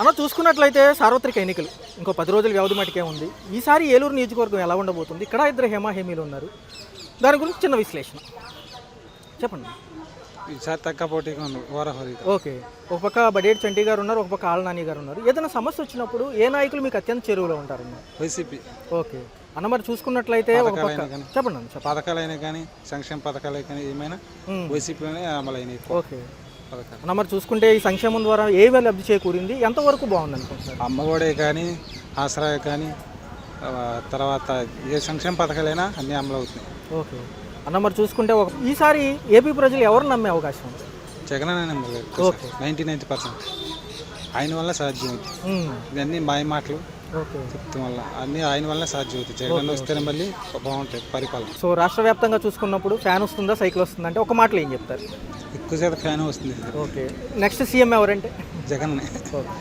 అలా చూసుకున్నట్లయితే సార్వత్రిక ఎన్నికలు ఇంకో 10 రోజుల వ్యవధి మటుకే ఉంది. ఈసారి ఏలూరు నియోజకవర్గం ఎలా ఉండబోతుంది? ఇక్కడ ఇద్దరు హేమాహేమీలు ఉన్నారు. దాని గురించి చిన్న విశ్లేషణ చెప్పండి. ఈసారి తక్కువ పోటీగా ఉంది ఓరహోరీ. ఓకే, ఒక పక్క బడేటి చంటి గారు ఉన్నారు, ఒక పక్క ఆళ్ళనాని గారు ఉన్నారు. ఏదైనా సమస్య వచ్చినప్పుడు ఏ నాయకులు మీకు అత్యంత చెరువులో ఉంటారన్న? వైసీపీ. ఓకే అన్న, మరి చూసుకున్నట్లయితే ఒక పక్క చెప్పండి అన్న. పథకాలైనా కానీ సంక్షేమ పథకాలు కానీ ఏమైనా వైసీపీలోనే అమలైనవి. ఓకే అన్న, మరి చూసుకుంటే ఈ సంక్షేమం ద్వారా ఏ లబ్ధి చేకూరింది, ఎంతవరకు బాగుంది అనుకుంటున్నారు? అమ్మఒడే కానీ ఆసరా కానీ తర్వాత ఏ సంక్షేమ పథకాలైనా అన్నీ అమలు అవుతున్నాయి. ఓకే అన్న, మరి చూసుకుంటే ఈసారి ఏపీ ప్రజలు ఎవరు నమ్మే అవకాశం ఉంది? జగన్ అనే నమ్మకం. ఓకే 90% ఆయన వల్ల సాధ్యం అవుతుంది. ఇవన్నీ మాయ మాటలు చెప్తాం వల్ల అన్నీ ఆయన వల్ల సాధ్యం అవుతుంది. జగన్ వస్తేనే మళ్ళీ బాగుంటుంది పరిపాలన. సో రాష్ట్ర వ్యాప్తంగా చూసుకున్నప్పుడు ఫ్యాన్ వస్తుందా, సైకిల్ వస్తుందా అంటే ఒక మాటలో ఏం చెప్తారు? ఎక్కువ శాతం ఫ్యాన్ వస్తుంది. ఓకే, నెక్స్ట్ సీఎం ఎవరంటే? జగన్. ఓకే.